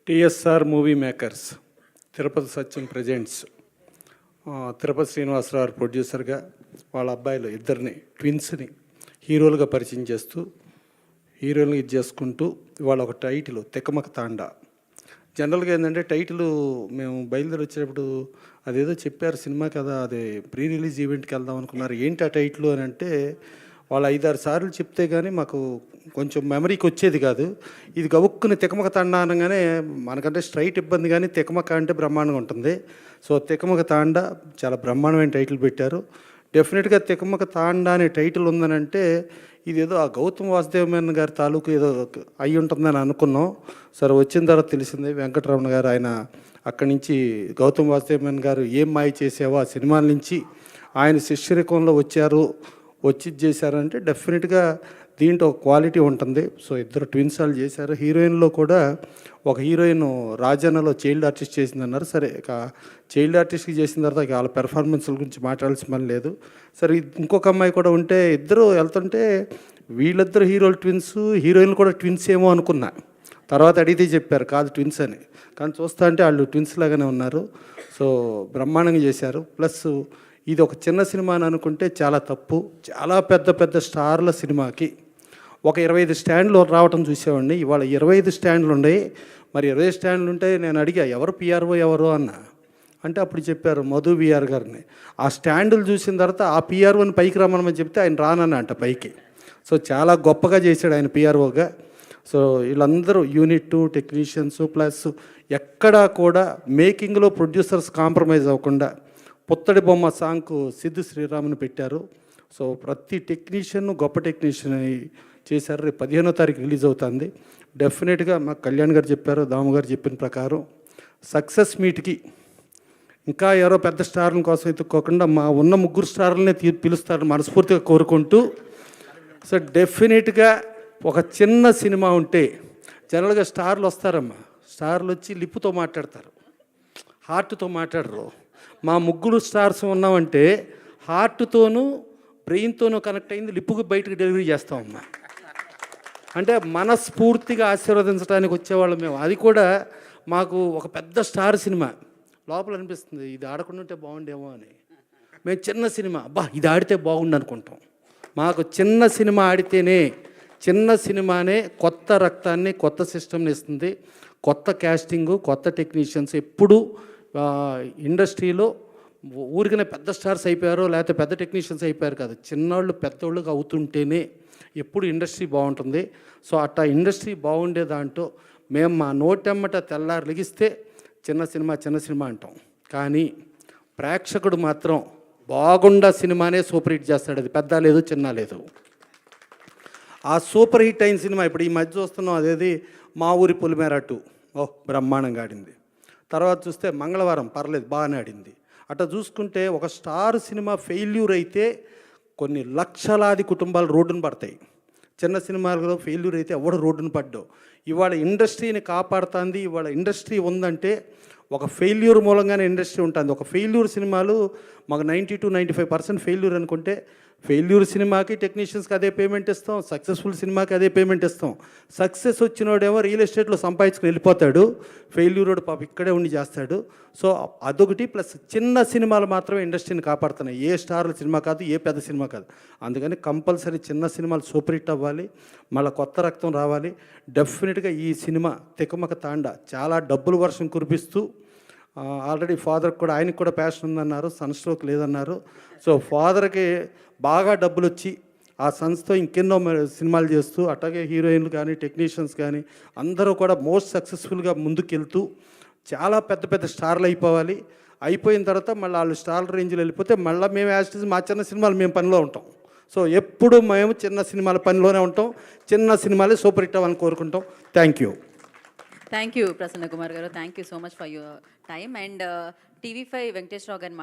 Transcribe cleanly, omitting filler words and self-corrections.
TSR movie makers Tirupati సత్యం presents Tirupati Srinivasarao ప్రొడ్యూసర్గా వాళ్ళ అబ్బాయిలు ఇద్దరిని ట్విన్స్ని హీరోలుగా పరిచయం చేస్తూ హీరోలను ఇది చేసుకుంటూ ఇవాళ ఒక టైటిల్ తికమక తాండా. జనరల్గా ఏంటంటే టైటిల్ మేము బయలుదేరి వచ్చేటప్పుడు అదేదో చెప్పారు సినిమా కదా, అదే ప్రీ రిలీజ్ ఈవెంట్కి వెళ్దాం అనుకున్నారు, ఏంటి ఆ టైటిల్ అని అంటే వాళ్ళు 5-6 సార్లు చెప్తే కానీ మాకు కొంచెం మెమరీకి వచ్చేది కాదు. ఇది గవుక్కుని తికమక తాండా అనగానే మనకంటే స్ట్రైట్ ఇబ్బంది, కానీ తికమక అంటే బ్రహ్మాండంగా ఉంటుంది. సో తికమక తాండా చాలా బ్రహ్మాండమైన టైటిల్ పెట్టారు. డెఫినెట్గా తికమక తాండా అనే టైటిల్ ఉందనంటే ఇదేదో ఆ గౌతమ్ వాసుదేవన్ గారి తాలూకు ఏదో అయి ఉంటుందని అనుకున్నాం. సరే వచ్చిన తర్వాత తెలిసింది వెంకటరమణ గారు ఆయన అక్కడి నుంచి గౌతమ్ వాసుదేవన్ గారు ఏం మాయ చేసావో ఆ సినిమాల నుంచి ఆయన శిష్యరికంలో వచ్చి చేశారంటే డెఫినెట్గా దీంట్లో ఒక క్వాలిటీ ఉంటుంది. సో ఇద్దరు ట్విన్స్ వాళ్ళు చేశారు. హీరోయిన్లో కూడా ఒక హీరోయిన్ రాజన్నలో చైల్డ్ ఆర్టిస్ట్ చేసిందన్నారు. సరే ఇక చైల్డ్ ఆర్టిస్ట్కి చేసిన తర్వాత ఇక వాళ్ళ పెర్ఫార్మెన్స్ల గురించి మాట్లాడాల్సిన పని లేదు. సరే ఇంకొక అమ్మాయి కూడా ఉంటే ఇద్దరు వెళ్తుంటే వీళ్ళిద్దరు హీరోలు ట్విన్స్, హీరోయిన్లు కూడా ట్విన్స్ ఏమో అనుకున్నా. తర్వాత అడిగితే చెప్పారు కాదు ట్విన్స్ అని. కానీ చూస్తా అంటే వాళ్ళు ట్విన్స్ లాగానే ఉన్నారు. సో బ్రహ్మాండంగా చేశారు. ప్లస్ ఇది ఒక చిన్న సినిమా అని అనుకుంటే చాలా తప్పు. చాలా పెద్ద పెద్ద స్టార్ల సినిమాకి ఒక 25 స్టాండ్లు రావటం చూసేవాడిని. ఇవాళ 25 స్టాండ్లు ఉన్నాయి. మరి 20 స్టాండ్లు ఉంటే నేను అడిగా ఎవరు పిఆర్ఓ ఎవరు అన్న అంటే అప్పుడు చెప్పారు మధు విఆర్ గారిని. ఆ స్టాండులు చూసిన తర్వాత ఆ పిఆర్ఓని పైకి రమ్మని చెప్తే ఆయన రానన్న పైకి. సో చాలా గొప్పగా చేశాడు ఆయన పిఆర్ఓగా. సో వీళ్ళందరూ యూనిట్ టెక్నీషియన్స్ ప్లస్ ఎక్కడా కూడా మేకింగ్లో ప్రొడ్యూసర్స్ కాంప్రమైజ్ అవ్వకుండా పుత్తడి బొమ్మ సాంగ్కు సిద్ధు శ్రీరామ్ని పెట్టారు. సో ప్రతి టెక్నీషియన్ గొప్ప టెక్నీషియన్ చేశారు. రేపు 15వ తారీఖు రిలీజ్ అవుతుంది. డెఫినెట్గా మాకు కళ్యాణ్ గారు చెప్పారు, దాము గారు చెప్పిన ప్రకారం సక్సెస్ మీట్కి ఇంకా ఎవరో పెద్ద స్టార్ల కోసం ఎత్తుక్కోకుండా మా ఉన్న 3 స్టార్లనే పిలుస్తారని మనస్ఫూర్తిగా కోరుకుంటూ, సో డెఫినెట్గా ఒక చిన్న సినిమా ఉంటే జనరల్గా స్టార్లు వస్తారమ్మా, స్టార్లు వచ్చి లిప్పుతో మాట్లాడతారు, హార్ట్తో మాట్లాడరు. మా 3 స్టార్స్ ఉన్నామంటే హార్ట్తోనూ బ్రెయిన్తోనూ కనెక్ట్ అయింది, లిప్పుకు బయటకు డెలివరీ చేస్తామమ్మా. అంటే మనస్ఫూర్తిగా ఆశీర్వదించడానికి వచ్చేవాళ్ళం మేము. అది కూడా మాకు ఒక పెద్ద స్టార్ సినిమా లోపల అనిపిస్తుంది ఇది ఆడకుండా ఉంటే బాగుండేమో అని. మేము చిన్న సినిమా అబ్బా ఇది ఆడితే బాగుండు అనుకుంటాం. మాకు చిన్న సినిమా ఆడితేనే, చిన్న సినిమానే కొత్త రక్తాన్ని కొత్త సిస్టమ్ని ఇస్తుంది. కొత్త క్యాస్టింగు కొత్త టెక్నీషియన్స్. ఎప్పుడు ఇండస్ట్రీలో ఊరికనే పెద్ద స్టార్స్ అయిపోయారో లేకపోతే పెద్ద టెక్నీషియన్స్ అయిపోయారు కాదు, చిన్నవాళ్ళు పెద్దోళ్ళుగా అవుతుంటేనే ఎప్పుడు ఇండస్ట్రీ బాగుంటుంది. సో అట్టా ఇండస్ట్రీ బాగుండే దాంట్లో మేము మా నోటెమ్మట తెల్లారు లెగిస్తే చిన్న సినిమా అంటాం. కానీ ప్రేక్షకుడు మాత్రం బాగుండా సినిమానే సూపర్ హిట్ చేస్తాడు. అది పెద్ద లేదు చిన్న లేదు. ఆ సూపర్ హిట్ అయిన సినిమా ఇప్పుడు ఈ మధ్య చూస్తున్నాం, అదేది మా ఊరి పొలిమేర 2 బ్రహ్మాండంగా ఆడింది. తర్వాత చూస్తే మంగళవారం పర్లేదు బాగానే ఆడింది. అట్లా చూసుకుంటే ఒక స్టార్ సినిమా ఫెయిల్యూర్ అయితే కొన్ని లక్షలాది కుటుంబాలు రోడ్డును పడతాయి. చిన్న సినిమాలలో ఫెయిల్యూర్ అయితే ఎవడు రోడ్డును పడ్డావు. ఇవాళ ఇండస్ట్రీని కాపాడుతుంది. ఇవాళ ఇండస్ట్రీ ఉందంటే ఒక ఫెయిల్యూర్ మూలంగానే ఇండస్ట్రీ ఉంటుంది. ఒక ఫెయిల్యూర్ సినిమాలు మాకు 90-95% ఫెయిల్యూర్ అనుకుంటే ఫెయిల్యూర్ సినిమాకి టెక్నీషియన్స్కి అదే పేమెంట్ ఇస్తాం, సక్సెస్ఫుల్ సినిమాకి అదే పేమెంట్ ఇస్తాం. సక్సెస్ వచ్చినోడేమో రియల్ ఎస్టేట్లో సంపాదించుకుని వెళ్ళిపోతాడు, ఫెయిల్యూరోడు పాప ఇక్కడే ఉండి చేస్తాడు. సో అదొకటి. ప్లస్ చిన్న సినిమాలు మాత్రమే ఇండస్ట్రీని కాపాడుతున్నాయి. ఏ స్టార్ల సినిమా కాదు, ఏ పెద్ద సినిమా కాదు. అందుకని కంపల్సరీ చిన్న సినిమాలు సూపర్ హిట్ అవ్వాలి, మళ్ళీ కొత్త రక్తం రావాలి. డెఫినెట్గా ఈ సినిమా తికమక తాండా చాలా డబ్బులు వర్షం కురిపిస్తూ, ఆల్రెడీ ఫాదర్కి కూడా ఆయనకి కూడా ప్యాషన్ ఉందన్నారు, సన్ స్ట్రోక్ లేదన్నారు. సో ఫాదర్కి బాగా డబ్బులు వచ్చి ఆ సన్స్తో ఇంకెన్నో సినిమాలు చేస్తూ, అట్లాగే హీరోయిన్లు కానీ టెక్నీషియన్స్ కానీ అందరూ కూడా మోస్ట్ సక్సెస్ఫుల్గా ముందుకెళ్తూ చాలా పెద్ద పెద్ద స్టార్లు అయిపోవాలి. అయిపోయిన తర్వాత మళ్ళీ వాళ్ళు స్టార్ రేంజ్లో వెళ్ళిపోతే మళ్ళీ మేము యాక్చువల్గా మా చిన్న సినిమాలు మేము పనిలో ఉంటాం. సో ఎప్పుడు మేము చిన్న సినిమాల పనిలోనే ఉంటాం. చిన్న సినిమాలే సూపర్ హిట్ అవ్వాలని కోరుకుంటాం. Thank you Prasanna Kumar garu. Thank you so much for your time. And TV five Venkateswararao గారిని